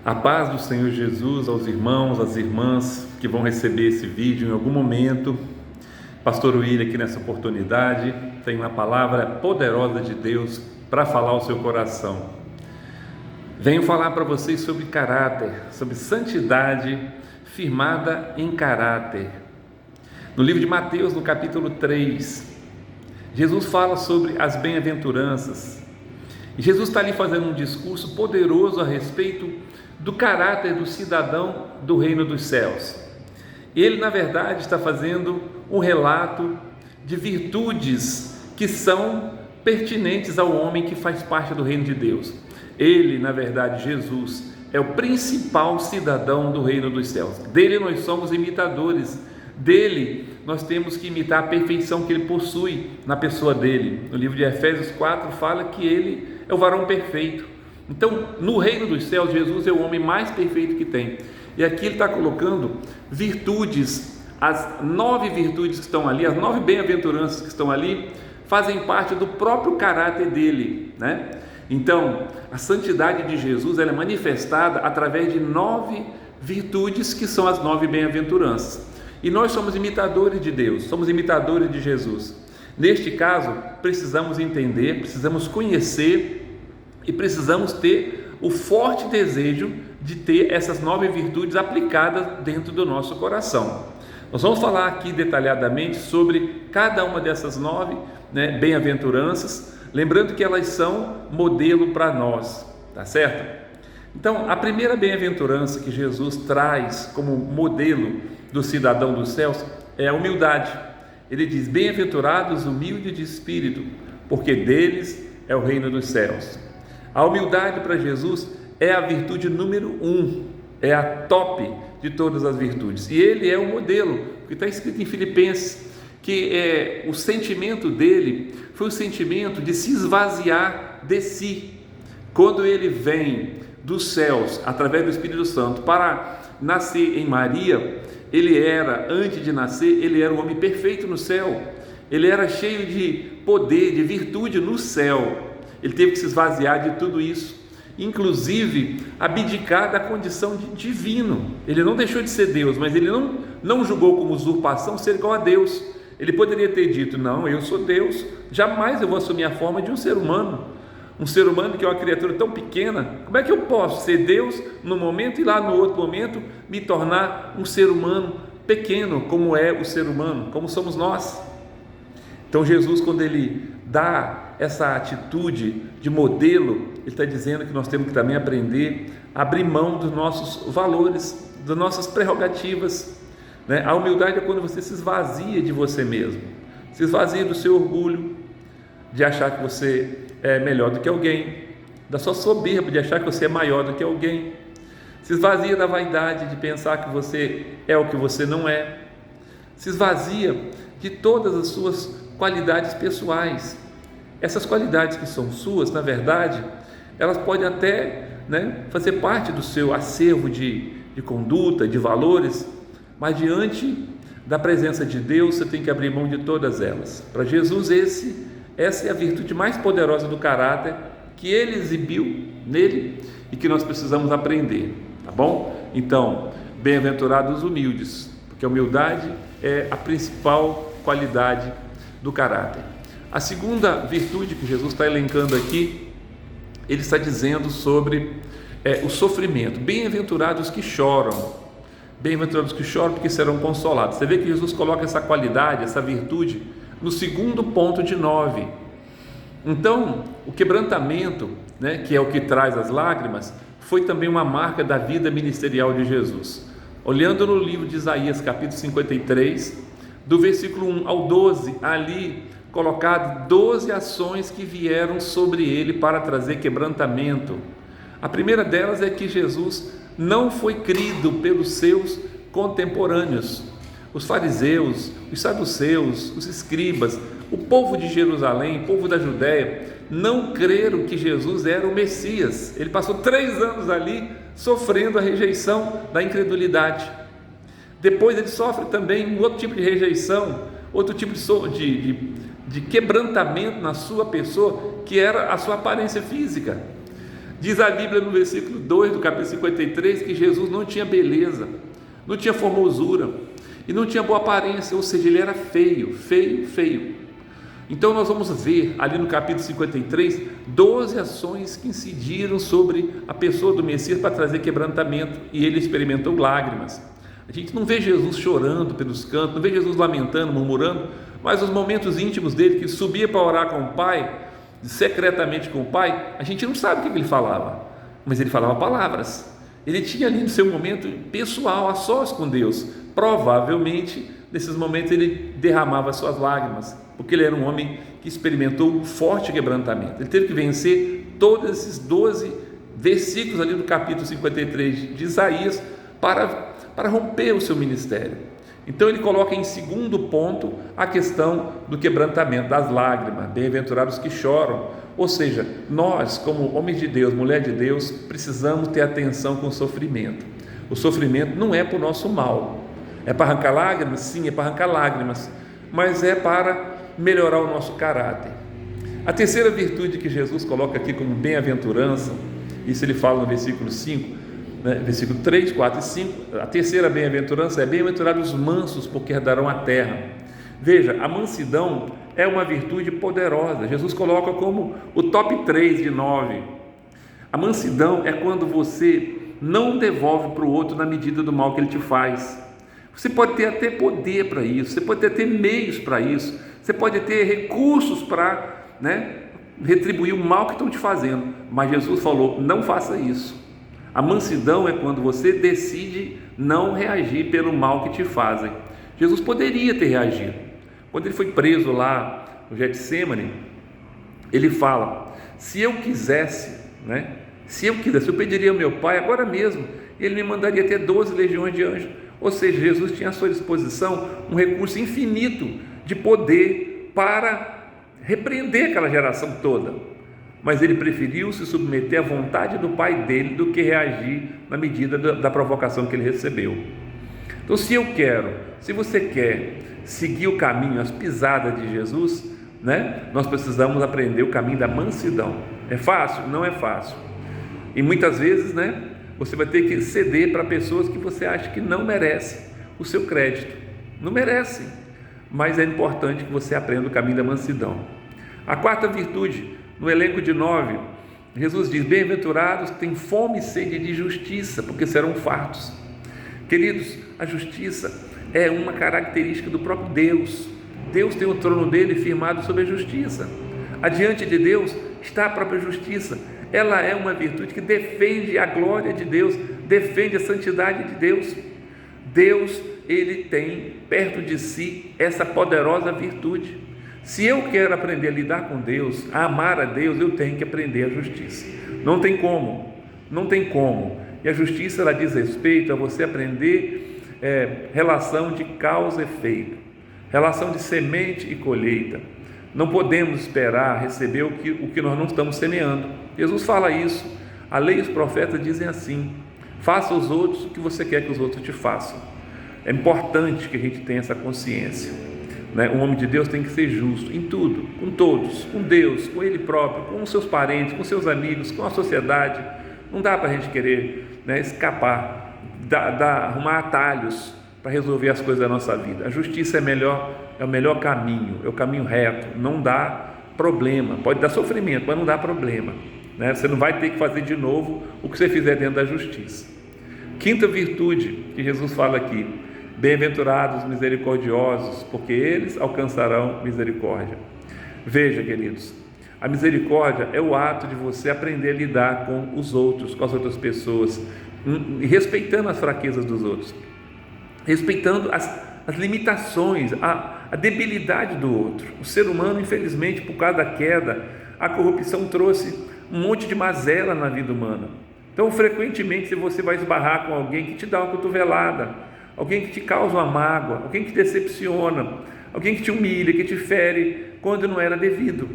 A paz do Senhor Jesus aos irmãos, às irmãs que vão receber esse vídeo em algum momento. Pastor William aqui nessa oportunidade tem uma palavra poderosa de Deus para falar ao seu coração. Venho falar para vocês sobre caráter, sobre santidade firmada em caráter. No livro de Mateus, no capítulo 3, Jesus fala sobre as bem-aventuranças. E Jesus está ali fazendo um discurso poderoso a respeito do caráter do cidadão do reino dos céus. Ele, na verdade, está fazendo um relato de virtudes que são pertinentes ao homem que faz parte do reino de Deus. Ele, na verdade, Jesus, é o principal cidadão do reino dos céus. Dele nós somos imitadores. Dele nós temos que imitar a perfeição que ele possui na pessoa dele. No livro de Efésios 4 fala que ele é o varão perfeito. Então, no reino dos céus, Jesus é o homem mais perfeito que tem. E aqui ele está colocando virtudes, as 9 virtudes que estão ali, as 9 bem-aventuranças que estão ali, fazem parte do próprio caráter dele, né? Então, a santidade de Jesus ela é manifestada através de 9 virtudes que são as 9 bem-aventuranças. E nós somos imitadores de Deus, somos imitadores de Jesus. Neste caso, precisamos entender, precisamos conhecer e precisamos ter o forte desejo de ter essas 9 virtudes aplicadas dentro do nosso coração. Nós vamos falar aqui detalhadamente sobre cada uma dessas 9 bem-aventuranças, lembrando que elas são modelo para nós, tá certo? Então, a primeira bem-aventurança que Jesus traz como modelo do cidadão dos céus é a humildade. Ele diz: bem-aventurados humildes de espírito, porque deles é o reino dos céus. A humildade para Jesus é a virtude número 1, é a top de todas as virtudes. E ele é o modelo, porque está escrito em Filipenses que o sentimento dele foi o sentimento de se esvaziar de si. Quando ele vem dos céus, através do Espírito Santo, para nascer em Maria, antes de nascer, ele era um homem perfeito no céu. Ele era cheio de poder, de virtude no céu. Ele teve que se esvaziar de tudo isso, inclusive abdicar da condição de divino. Ele não deixou de ser Deus, mas ele não julgou como usurpação ser igual a Deus. Ele poderia ter dito: não, eu sou Deus, jamais eu vou assumir a forma de um ser humano que é uma criatura tão pequena. Como é que eu posso ser Deus no momento e lá no outro momento me tornar um ser humano pequeno, como é o ser humano, como somos nós? Então Jesus, quando ele dá essa atitude de modelo, ele está dizendo que nós temos que também aprender a abrir mão dos nossos valores, das nossas prerrogativas, né? A humildade é quando você se esvazia de você mesmo, se esvazia do seu orgulho, de achar que você é melhor do que alguém, da sua soberba de achar que você é maior do que alguém, se esvazia da vaidade de pensar que você é o que você não é, se esvazia de todas as suas qualidades pessoais. Essas qualidades que são suas, na verdade, elas podem até fazer parte do seu acervo de conduta, de valores, mas diante da presença de Deus, você tem que abrir mão de todas elas. Para Jesus, essa é a virtude mais poderosa do caráter que ele exibiu nele e que nós precisamos aprender, tá bom? Então, bem-aventurados os humildes, porque a humildade é a principal qualidade do caráter. A segunda virtude que Jesus está elencando aqui, ele está dizendo sobre o sofrimento. Bem-aventurados que choram, porque serão consolados. Você vê que Jesus coloca essa qualidade, essa virtude, no segundo ponto de 9. Então, o quebrantamento, que é o que traz as lágrimas, foi também uma marca da vida ministerial de Jesus. Olhando no livro de Isaías, capítulo 53, do versículo 1 ao 12, ali colocado 12 ações que vieram sobre ele para trazer quebrantamento. A primeira delas é que Jesus não foi crido pelos seus contemporâneos. Os fariseus, os saduceus, os escribas, o povo de Jerusalém, o povo da Judéia, não creram que Jesus era o Messias. Ele passou 3 anos ali sofrendo a rejeição da incredulidade. Depois ele sofre também um outro tipo de rejeição, outro tipo de quebrantamento na sua pessoa, que era a sua aparência física. Diz a Bíblia no versículo 2 do capítulo 53 que Jesus não tinha beleza, não tinha formosura e não tinha boa aparência, ou seja, ele era feio, feio, feio. Então nós vamos ver ali no capítulo 53 12 ações que incidiram sobre a pessoa do Messias para trazer quebrantamento, e ele experimentou lágrimas. A gente não vê Jesus chorando pelos cantos, não vê Jesus lamentando, murmurando, mas os momentos íntimos dele, que subia para orar com o Pai, secretamente com o Pai, a gente não sabe o que ele falava, mas ele falava palavras. Ele tinha ali no seu momento pessoal, a sós com Deus. Provavelmente nesses momentos ele derramava suas lágrimas, porque ele era um homem que experimentou um forte quebrantamento. Ele teve que vencer todos esses 12 versículos ali do capítulo 53 de Isaías para romper o seu ministério. Então ele coloca em segundo ponto a questão do quebrantamento, das lágrimas. Bem-aventurados que choram. Ou seja, nós, como homens de Deus, mulher de Deus, precisamos ter atenção com o sofrimento. O sofrimento não é para o nosso mal. É para arrancar lágrimas? Sim, é para arrancar lágrimas, mas é para melhorar o nosso caráter. A terceira virtude que Jesus coloca aqui como bem-aventurança, isso ele fala no versículo 5, versículo 3, 4 e 5, a terceira bem-aventurança é: bem-aventurados os mansos, porque herdarão a terra. Veja, a mansidão é uma virtude poderosa. Jesus coloca como o top 3 de 9. A mansidão é quando você não devolve para o outro na medida do mal que ele te faz. Você pode ter até poder para isso, você pode ter até meios para isso, você pode ter recursos para retribuir o mal que estão te fazendo, mas Jesus falou: não faça isso. A mansidão é quando você decide não reagir pelo mal que te fazem. Jesus poderia ter reagido. Quando ele foi preso lá no Getsêmani, ele fala: se eu quisesse, eu pediria ao meu Pai agora mesmo, ele me mandaria até 12 legiões de anjos. Ou seja, Jesus tinha à sua disposição um recurso infinito de poder para repreender aquela geração toda, mas ele preferiu se submeter à vontade do Pai dele do que reagir na medida da provocação que ele recebeu. Então, se você quer seguir o caminho, as pisadas de Jesus, nós precisamos aprender o caminho da mansidão. É fácil? Não é fácil, e muitas vezes você vai ter que ceder para pessoas que você acha que não merecem o seu crédito, não merecem, mas é importante que você aprenda o caminho da mansidão. A quarta virtude, no elenco de 9, Jesus diz: bem-aventurados que têm fome e sede de justiça, porque serão fartos. Queridos, a justiça é uma característica do próprio Deus. Deus tem o trono dele firmado sobre a justiça. Adiante de Deus está a própria justiça. Ela é uma virtude que defende a glória de Deus, defende a santidade de Deus. Deus, ele tem perto de si essa poderosa virtude. Se eu quero aprender a lidar com Deus, a amar a Deus, eu tenho que aprender a justiça. Não tem como. E a justiça, ela diz respeito a você aprender relação de causa e efeito, relação de semente e colheita. Não podemos esperar receber o que nós não estamos semeando. Jesus fala isso. A lei e os profetas dizem assim: faça aos outros o que você quer que os outros te façam. É importante que a gente tenha essa consciência. Um homem de Deus tem que ser justo em tudo, com todos, com Deus, com ele próprio, com os seus parentes, com seus amigos, com a sociedade. Não dá para a gente querer escapar, arrumar atalhos para resolver as coisas da nossa vida. A justiça é o melhor caminho, é o caminho reto. Não dá problema, pode dar sofrimento, mas não dá problema. Você não vai ter que fazer de novo o que você fizer dentro da justiça. Quinta virtude que Jesus fala aqui: bem-aventurados misericordiosos, porque eles alcançarão misericórdia. Veja, queridos, a misericórdia é o ato de você aprender a lidar com os outros, com as outras pessoas, respeitando as fraquezas dos outros, respeitando as limitações, a debilidade do outro. O ser humano, infelizmente, por causa da queda, a corrupção trouxe um monte de mazela na vida humana. Então, frequentemente, se você vai esbarrar com alguém que te dá uma cotovelada, alguém que te causa uma mágoa, alguém que te decepciona, alguém que te humilha, que te fere quando não era devido.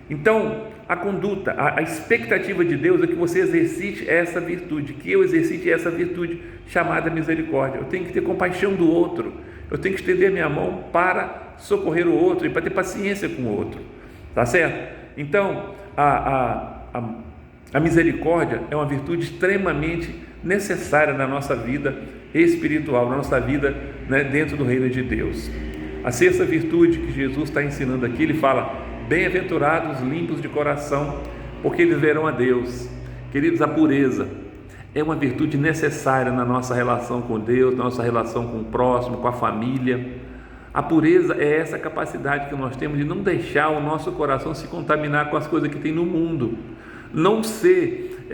Então, a conduta, a expectativa de Deus é que você exercite essa virtude, que eu exercite essa virtude chamada misericórdia. Eu tenho que ter compaixão do outro, eu tenho que estender a minha mão para socorrer o outro e para ter paciência com o outro, tá certo? Então, a A misericórdia é uma virtude extremamente necessária na nossa vida espiritual, na nossa vida, dentro do reino de Deus. A sexta virtude que Jesus está ensinando aqui, ele fala: bem-aventurados os limpos de coração, porque eles verão a Deus. Queridos, a pureza é uma virtude necessária na nossa relação com Deus, na nossa relação com o próximo, com a família. A pureza é essa capacidade que nós temos de não deixar o nosso coração se contaminar com as coisas que tem no mundo, não ser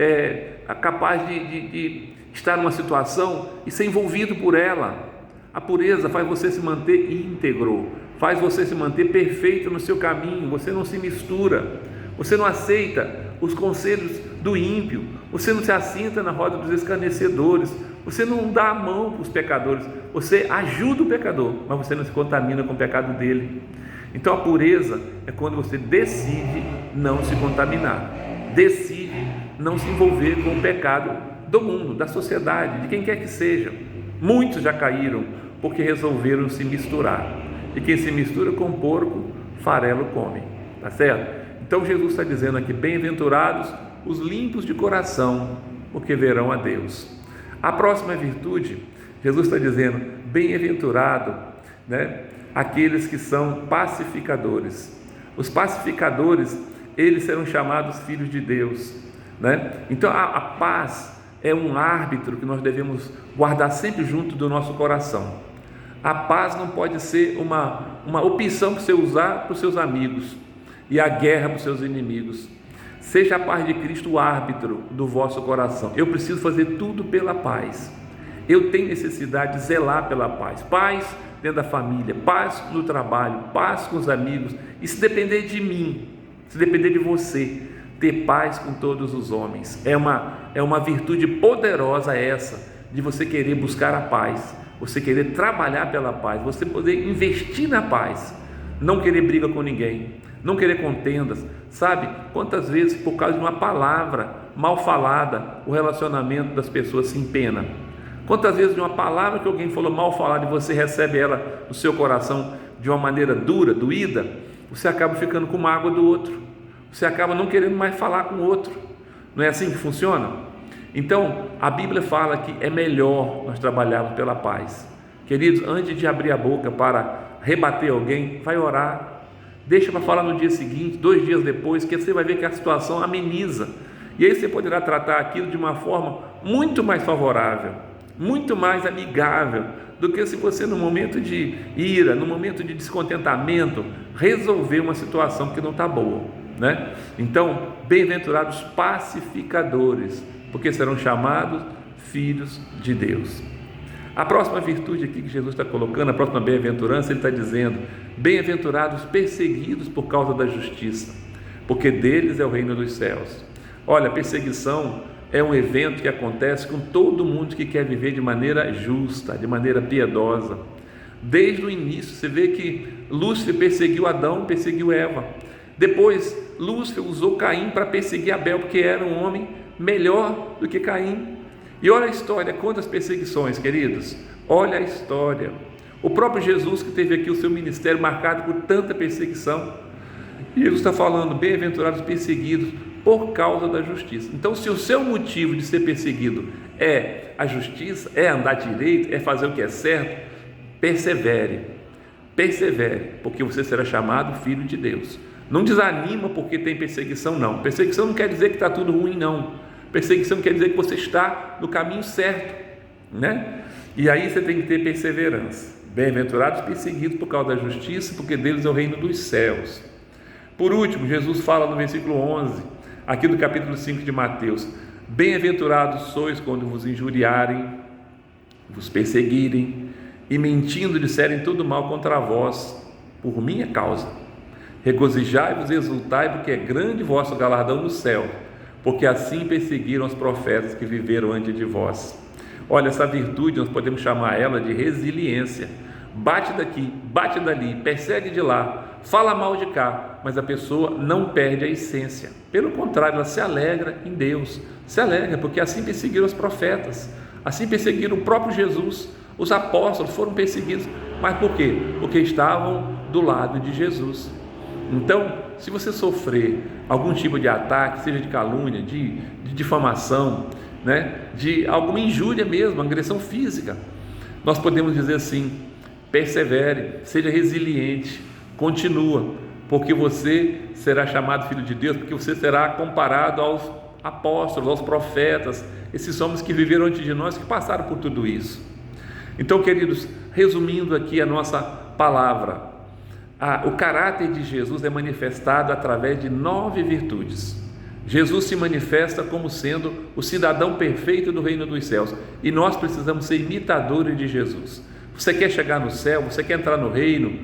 capaz de estar numa situação e ser envolvido por ela. A pureza faz você se manter íntegro, faz você se manter perfeito no seu caminho. Você não se mistura, você não aceita os conselhos do ímpio, você não se assenta na roda dos escarnecedores, você não dá a mão para os pecadores, você ajuda o pecador, mas você não se contamina com o pecado dele. Então a pureza é quando você decide não se contaminar, decide não se envolver com o pecado do mundo, da sociedade, de quem quer que seja. Muitos já caíram porque resolveram se misturar, e quem se mistura com porco, farelo come, tá certo? Então Jesus está dizendo aqui: bem-aventurados os limpos de coração, porque verão a Deus. A próxima virtude, Jesus está dizendo: bem-aventurado, aqueles que são pacificadores. Os pacificadores, eles serão chamados filhos de Deus, Então a paz é um árbitro que nós devemos guardar sempre junto do nosso coração. A paz não pode ser uma opção para você usar para os seus amigos e a guerra para os seus inimigos. Seja a paz de Cristo o árbitro do vosso coração. Eu preciso fazer tudo pela paz. Eu tenho necessidade de zelar pela paz. Paz dentro da família, paz no trabalho, paz com os amigos. E se depender de mim, se depender de você, ter paz com todos os homens. É uma virtude poderosa essa, de você querer buscar a paz, você querer trabalhar pela paz, você poder investir na paz, não querer briga com ninguém, não querer contendas. Sabe quantas vezes, por causa de uma palavra mal falada, o relacionamento das pessoas se empena? Quantas vezes de uma palavra que alguém falou mal falada e você recebe ela no seu coração de uma maneira dura, doída, você acaba ficando com mágoa do outro, você acaba não querendo mais falar com o outro. Não é assim que funciona? Então a Bíblia fala que é melhor nós trabalharmos pela paz. Queridos, antes de abrir a boca para rebater alguém, vai orar, deixa para falar no dia seguinte, 2 dias depois, que você vai ver que a situação ameniza, e aí você poderá tratar aquilo de uma forma muito mais favorável, muito mais amigável, do que se você, no momento de ira, no momento de descontentamento, resolver uma situação que não está boa, Então, bem-aventurados pacificadores, porque serão chamados filhos de Deus. A próxima virtude aqui que Jesus está colocando, a próxima bem-aventurança, ele está dizendo: bem-aventurados perseguidos por causa da justiça, porque deles é o reino dos céus. Olha, perseguição é um evento que acontece com todo mundo que quer viver de maneira justa, de maneira piedosa. Desde o início, você vê que Lúcifer perseguiu Adão, perseguiu Eva. Depois, Lúcifer usou Caim para perseguir Abel, porque era um homem melhor do que Caim. E olha a história, quantas perseguições, queridos. Olha a história. O próprio Jesus, que teve aqui o seu ministério marcado por tanta perseguição, e Jesus está falando: bem-aventurados perseguidos por causa da justiça. Então, se o seu motivo de ser perseguido é a justiça, é andar direito, é fazer o que é certo, persevere, porque você será chamado filho de Deus. Não desanima porque tem perseguição, não. Perseguição não quer dizer que está tudo ruim, não. Perseguição quer dizer que você está no caminho certo, E aí você tem que ter perseverança. Bem-aventurados perseguidos por causa da justiça, porque deles é o reino dos céus. Por último, Jesus fala no versículo 11, aqui do capítulo 5 de Mateus: bem-aventurados sois quando vos injuriarem, vos perseguirem e mentindo disserem todo mal contra vós, por minha causa. Regozijai-vos e exultai, porque é grande vosso galardão no céu, porque assim perseguiram os profetas que viveram antes de vós. Olha, essa virtude nós podemos chamar ela de resiliência. Bate daqui, bate dali, persegue de lá, fala mal de cá, mas a pessoa não perde a essência. Pelo contrário, ela se alegra em Deus, se alegra, porque assim perseguiram os profetas, assim perseguiram o próprio Jesus. Os apóstolos foram perseguidos, mas por quê? Porque estavam do lado de Jesus. Então, se você sofrer algum tipo de ataque, seja de calúnia, de difamação, né, de alguma injúria mesmo, agressão física, nós podemos dizer assim: persevere, seja resiliente, continua, porque você será chamado filho de Deus, porque você será comparado aos apóstolos, aos profetas, esses homens que viveram antes de nós, que passaram por tudo isso. Então, queridos, resumindo aqui a nossa palavra, o caráter de Jesus é manifestado através de 9 virtudes. Jesus se manifesta como sendo o cidadão perfeito do reino dos céus, e nós precisamos ser imitadores de Jesus. Você quer chegar no céu, você quer entrar no reino,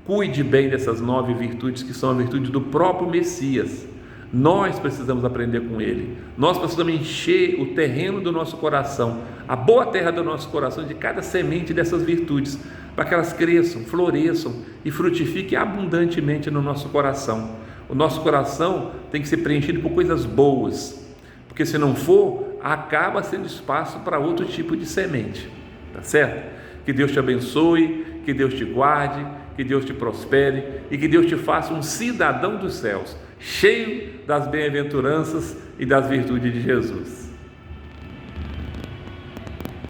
cuide bem dessas 9 virtudes, que são a virtude do próprio Messias. Nós precisamos aprender com ele, nós precisamos encher o terreno do nosso coração, a boa terra do nosso coração, de cada semente dessas virtudes, para que elas cresçam, floresçam e frutifiquem abundantemente no nosso coração. O nosso coração tem que ser preenchido por coisas boas, porque se não for, acaba sendo espaço para outro tipo de semente, tá certo? Que Deus te abençoe, que Deus te guarde, que Deus te prospere e que Deus te faça um cidadão dos céus, cheio das bem-aventuranças e das virtudes de Jesus.